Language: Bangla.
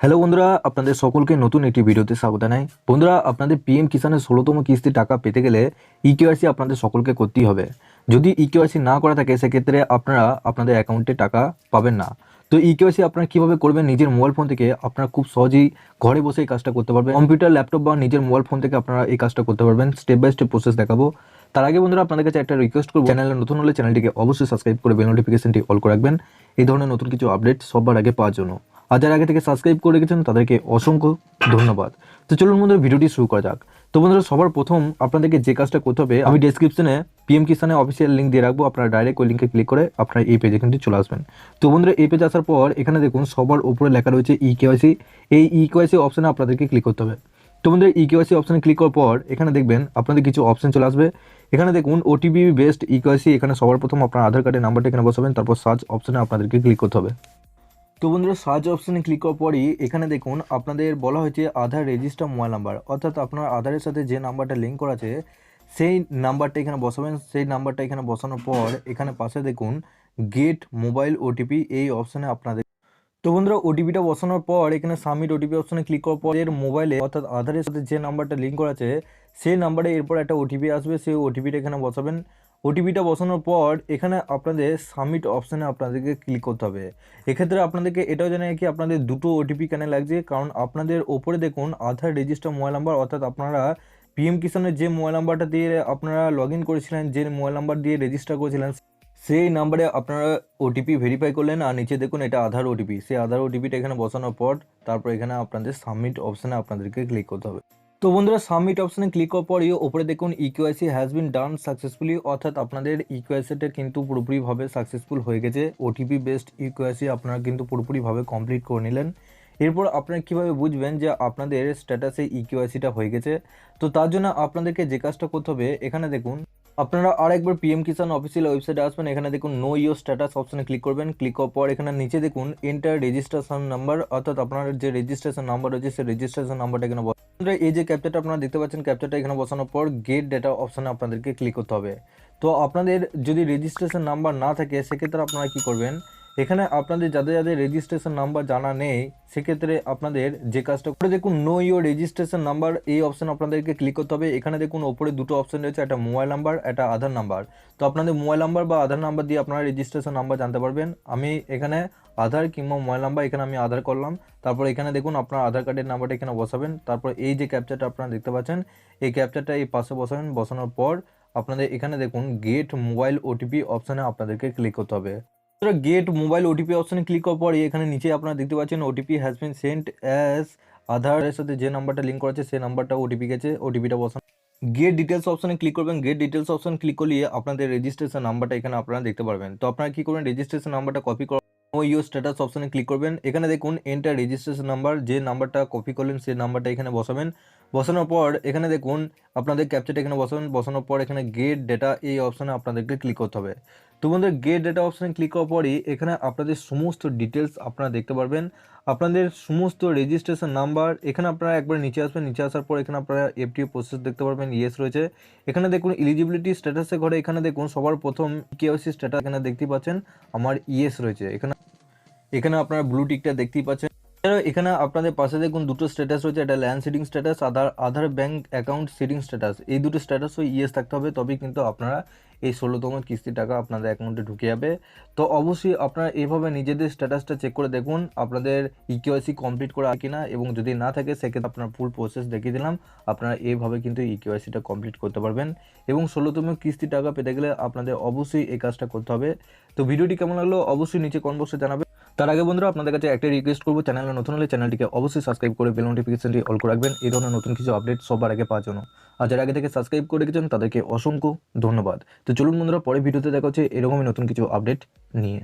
হ্যালো বন্ধুরা, আপনাদের সকলকে নতুন একটি ভিডিওতে স্বাগত জানাই। বন্ধুরা, আপনাদের পিএম কিষানের 16তম কিস্তি টাকা পেতে গেলে ইকেওয়াইসি আপনাদের সকলকে করতেই হবে। যদি ইকেওয়াইসি না করা থাকে সেক্ষেত্রে আপনারা আপনাদের অ্যাকাউন্টে টাকা পাবেন না। তো ইকেওয়াইসি আপনারা কীভাবে করবেন, নিজের মোবাইল ফোন থেকে আপনারা খুব সহজেই ঘরে বসে এই কাজটা করতে পারবেন। কম্পিউটার, ল্যাপটপ বা নিজের মোবাইল ফোন থেকে আপনারা এই কাজটা করতে পারবেন। স্টেপ বাই স্টেপ প্রসেস দেখাবো। তার আগে বন্ধুরা, আপনাদের কাছে একটা রিকোয়েস্ট করবো, চ্যানেলে নতুন হলে চ্যানেলটিকে অবশ্যই সাবস্ক্রাইব করে বেল নোটিফিকেশনটি অল করে রাখবেন এই ধরনের নতুন কিছু আপডেট সবার আগে পাওয়ার জন্য। আর যারা আগে থেকে সাবস্ক্রাইব করে রেখেছেন তাদেরকে অসংখ্য ধন্যবাদ। তো চলুন বন্ধুরা, ভিডিওটি শুরু করা যাক। তো বন্ধুরা, সবার প্রথম আপনাদেরকে যে কাজটা করতে হবে, আমি ডেসক্রিপশনে পিএম কিষানের অফিসিয়াল লিঙ্ক দিয়ে রাখবো। আপনারা ডাইরেক্ট ওই লিঙ্কে ক্লিক করে আপনারা এই পেজে কিন্তু চলে আসবেন। তো বন্ধুরা, এই পেজে আসার পর এখানে দেখুন সবার উপরে লেখা রয়েছে ইকেওয়াইসি। এই ইকেওয়াইসি অপশনে আপনাদেরকে ক্লিক করতে হবে। তো বন্ধুরা, ইকেওয়াইসি অপশনে ক্লিক করার পর এখানে দেখবেন আপনাদের কিছু অপশন চলে আসবে। এখানে দেখুন ওটিপি বেসড ইকেওয়াইসি। এখানে সবার প্রথম আপনার আধার কার্ডের নাম্বারটা এখানে বসাবেন, তারপর সার্চ অপশনে আপনাদেরকে ক্লিক করতে হবে। তো বন্ধুরা, সার্চ অপশনে ক্লিক করার পরই এখানে দেখুন আপনাদের বলা হয়েছে আধার রেজিস্টার মোবাইল নাম্বার, অর্থাৎ আপনার আধারের সাথে যে নাম্বারটা লিঙ্ক করা আছে সেই নাম্বারটা এখানে বসাবেন। সেই নাম্বারটা এখানে বসানোর পর এখানে পাশে দেখুন গেট মোবাইল ওটিপি, এই অপশনে আপনাদের। তো বন্ধুরা, ওটিপিটা বসানোর পর এখানে সাবমিট ওটিপি অপশনে ক্লিক করার পর এর মোবাইলে অর্থাৎ আধারের সাথে যে নাম্বারটা লিঙ্ক করা আছে সেই নাম্বারে এরপর একটা ওটিপি আসবে, সেই ওটিপিটা এখানে বসাবেন। ওটিপিটা বসানোর পর এখানে আপনাদের সাবমিট অপশানে আপনাদেরকে ক্লিক করতে হবে। এক্ষেত্রে আপনাদেরকে এটাও জানাই কি আপনাদের দুটো ওটিপি কেন লাগছে, কারণ আপনাদের ওপরে দেখুন আধার রেজিস্টার মোবাইল নাম্বার, অর্থাৎ আপনারা পিএম কিষানের যে মোবাইল নাম্বারটা দিয়ে আপনারা লগ ইন করেছিলেন, যে মোবাইল নাম্বার দিয়ে রেজিস্টার করেছিলেন সেই নাম্বারে আপনারা ওটিপি ভেরিফাই করলেন। আর নিচে দেখুন এটা আধার ওটিপি, সেই আধার ওটিপিটা এখানে বসানোর পর তারপর এখানে আপনাদের সাবমিট অপশানে আপনাদেরকে ক্লিক করতে হবে। তো বন্ধুরা, সাবমিট অপশানে ক্লিক করার পরই ওপরে দেখুন eKYC has been done successfully, অর্থাৎ আপনাদের ইকেওয়াইসিটা কিন্তু পুরোপুরিভাবে সাকসেসফুল হয়ে গেছে। ওটিপি বেসড ইকেওয়াইসি আপনারা কিন্তু পুরোপুরিভাবে কমপ্লিট করে নিলেন। এরপর আপনারা কীভাবে বুঝবেন যে আপনাদের স্ট্যাটাসে ইকেওয়াইসিটা হয়ে গেছে? তো তার জন্য আপনাদেরকে যে কাজটা করতে হবে, এখানে দেখুন আপনারা আরেকবার পিএম কিষান অফিসিয়াল ওয়েবসাইটে আসবেন। এখানে দেখুন নো ইয়োর স্ট্যাটাস অপশনে ক্লিক করবেন। ক্লিক করার পর এখানে নিচে দেখুন এন্টার রেজিস্ট্রেশন নাম্বার, অর্থাৎ আপনার যে রেজিস্ট্রেশন নাম্বার রয়েছে সেই রেজিস্ট্রেশন নাম্বারটা এখানে এই যে ক্যাপচারটা আপনারা দেখতে পাচ্ছেন, ক্যাপচারটা এখানে বসানোর পর গেট ডেটা অপশনে আপনাদেরকে ক্লিক করতে হবে। তো আপনাদের যদি রেজিস্ট্রেশন নাম্বার না থাকে সেক্ষেত্রে আপনারা কি করবেন, এখানে আপনাদের যাদের যাদের রেজিস্ট্রেশন নাম্বার জানা নেই সেক্ষেত্রে আপনাদের যে কাজটা করে দেখুন নো ইয়োর রেজিস্ট্রেশন নাম্বার, এই অপশন আপনাদেরকে ক্লিক করতে হবে। এখানে দেখুন ওপরে দুটো অপশন রয়েছে, একটা মোবাইল নাম্বার, একটা আধার নাম্বার। তো আপনাদের মোবাইল নাম্বার বা আধার নাম্বার দিয়ে আপনারা রেজিস্ট্রেশন নাম্বার জানতে পারবেন। আমি এখানে আধার কিংবা মোবাইল নাম্বার, এখানে আমি আধার করলাম। তারপর এখানে দেখুন আপনার আধার কার্ডের নাম্বারটা এখানে বসাবেন। তারপর এই যে ক্যাপচারটা আপনারা দেখতে পাচ্ছেন এই ক্যাপচারটা এই পাশে বসাবেন। বসানোর পর আপনাদের এখানে দেখুন গেট মোবাইল ওটিপি অপশানে আপনাদেরকে ক্লিক করতে হবে। গেট মোবাইল ওটিপি অপশনে ক্লিক করার পরে এখানে নিচে আপনারা দেখতে পাচ্ছেন OTP has been sent as আধারের সাথে যে নাম্বারটা লিঙ্ক করা আছে সেই নাম্বারটা ওটিপি গেছে, ওটিপিটা বসান। গেট ডিটেলস অপশনে ক্লিক করবেন। গেট ডিটেলস অপশন ক্লিক করলে আপনাদের রেজিস্ট্রেশন নাম্বারটা এখানে আপনারা দেখতে পারবেন। তো আপনারা কি করবেন, রেজিস্ট্রেশন নাম্বারটা কপি করে নো ইয়োর স্ট্যাটাস অপশনে ক্লিক করবেন। এখানে দেখুন এন্টার রেজিস্ট্রেশন নাম্বার, যে নাম্বারটা কপি করলেন সেই নাম্বারটা এখানে বসাবেন। বসানোর পর এখানে দেখুন আপনাদের ক্যাপচারটা এখানে বসাবেন। বসানোর পর এখানে গেট ডেটা এই অপশনে আপনাদেরকে ক্লিক করতে হবে। তো বন্ধুরা, গেট ডেটা অপশানে ক্লিক করার পরই এখানে আপনাদের সমস্ত ডিটেলস আপনারা দেখতে পারবেন। আপনাদের সমস্ত রেজিস্ট্রেশন নাম্বার এখানে আপনারা একবার নিচে আসবেন। নিচে আসার পর এখানে আপনারা এফটিও প্রসেস দেখতে পারবেন, ইয়েস রয়েছে। এখানে দেখুন এলিজিবিলিটি স্ট্যাটাসের ঘরে এখানে দেখুন সবার প্রথম কেওয়াইসি স্ট্যাটাস এখানে দেখতেই পাচ্ছেন আমার ইয়েস রয়েছে। এখানে এখানে আপনারা ব্লু টিকটা দেখতেই পাচ্ছেন। এখানে আপনাদের পাশে দেখুন দুটো স্ট্যাটাস রয়েছে, একটা ল্যান্ড সিডিং স্ট্যাটাস, আধার ব্যাংক অ্যাকাউন্ট সিডিং স্ট্যাটাস। এই দুটো স্ট্যাটাসও ইয়েস থাকতে হবে, তবেই কিন্তু আপনারা এই 16তম কিস্তি টাকা আপনাদের অ্যাকাউন্টে ঢুকে যাবে। তো অবশ্যই আপনারা এইভাবে নিজেদের স্ট্যাটাসটা চেক করে দেখুন আপনাদের ইকেওয়াইসি কমপ্লিট করা কিনা, এবং যদি না থাকে সেক্ষেত্রে আপনার ফুল প্রসেস দেখিয়ে দিলাম। আপনারা এইভাবে কিন্তু ইকেওয়াইসিটা কমপ্লিট করতে পারবেন, এবং 16তম কিস্তি টাকা পেতে গেলে আপনাদের অবশ্যই এই কাজটা করতে হবে। তো ভিডিওটি কেমন লাগলো অবশ্যই নিচে কমেন্ট বক্সে জানাবেন। তার আগে বন্ধুরা, আপনাদের কাছে একটা রিকোয়েস্ট করবো, চ্যানেলে নতুন হলে চ্যানেলটিকে অবশ্যই সাবস্ক্রাইব করে বেল নোটিফিকেশনটি অল করে রাখবেন এই ধরনের নতুন কিছু আপডেট সবার আগে পাওয়ার জন্য। আর যারা আগে থেকে সাবস্ক্রাইব করে রেখেছেন তাদেরকে অসংখ্য ধন্যবাদ। তো চলুন বন্ধুরা, পরে ভিডিওতে দেখা হচ্ছে এরকমই নতুন কিছু আপডেট নিয়ে।